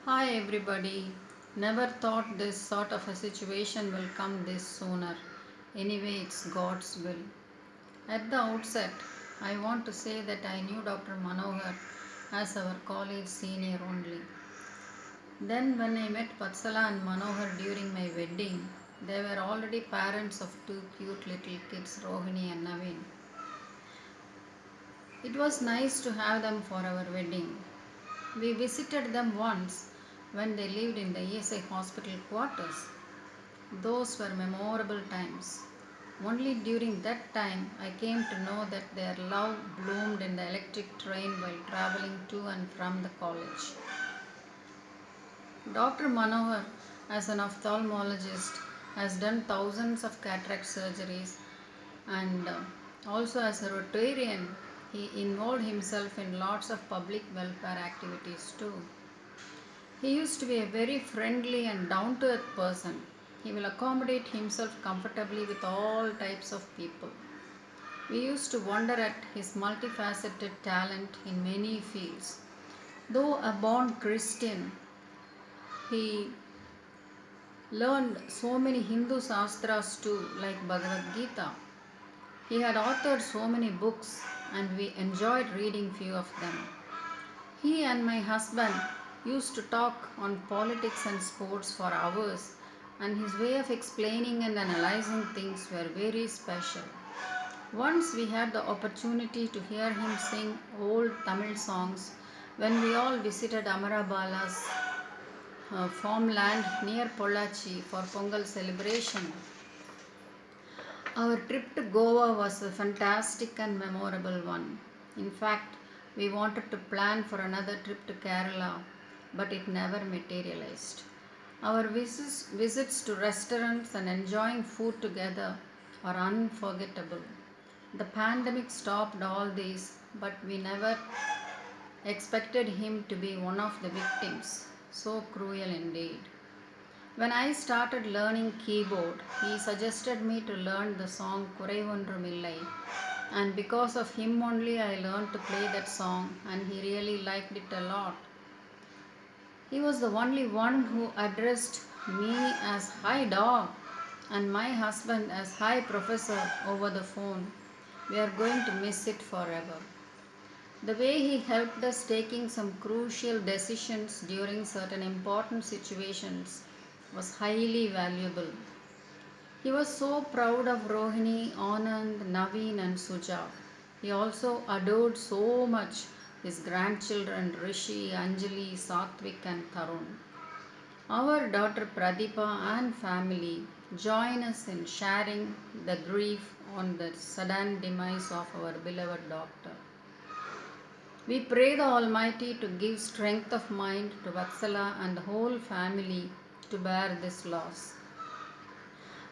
Hi everybody. Never thought this sort of a situation will come this sooner. Anyway, it's God's will. At the outset, I want to say that I knew Dr. Manohar as our college senior only. Then, when I met Vatsala and Manohar during my wedding, they were already parents of two cute little kids, Rohini and Naveen. It was nice to have them for our wedding. We visited them once when they lived in the ESI hospital quarters. Those were memorable times. Only during that time I came to know that their love bloomed in the electric train while traveling to and from the college. Dr. Manohar, as an ophthalmologist, has done thousands of cataract surgeries and also as a Rotarian, he involved himself in lots of public welfare activities too. He used to be a very friendly and down to earth person. He will accommodate himself comfortably with all types of people. We used to wonder at his multifaceted talent in many fields. Though a born Christian, he learned so many Hindu Shastras too, like Bhagavad Gita. He had authored so many books and we enjoyed reading few of them. He and my husband used to talk on politics and sports for hours, and his way of explaining and analyzing things were very special. Once we had the opportunity to hear him sing old Tamil songs when we all visited Amarabala's farmland near Pollachi for Pongal celebration. Our trip to Goa was a fantastic and memorable one. In fact, we wanted to plan for another trip to Kerala, but it never materialized. Our visits to restaurants and enjoying food together are unforgettable. The pandemic stopped all these, but we never expected him to be one of the victims. So cruel indeed. When I started learning keyboard, he suggested me to learn the song Kurai Ondrumillai, and because of him only I learned to play that song and he really liked it a lot. He was the only one who addressed me as "Hi dog" and my husband as "Hi professor" over the phone. We are going to miss it forever. The way he helped us taking some crucial decisions during certain important situations was highly valuable. He was so proud of Rohini, Anand, Naveen, and Suja. He also adored so much his grandchildren Rishi, Anjali, Satvik, and Tarun. Our daughter Pradipa and family join us in sharing the grief on the sudden demise of our beloved doctor. We pray the Almighty to give strength of mind to Vatsala and the whole family to bear this loss.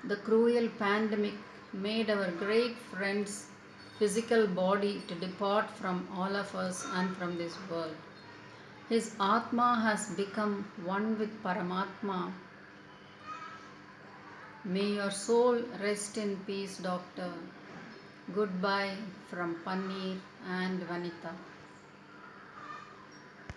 The cruel pandemic made our great friend's physical body to depart from all of us and from this world. His Atma has become one with Paramatma. May your soul rest in peace, Doctor. Goodbye from Paneer and Vanita.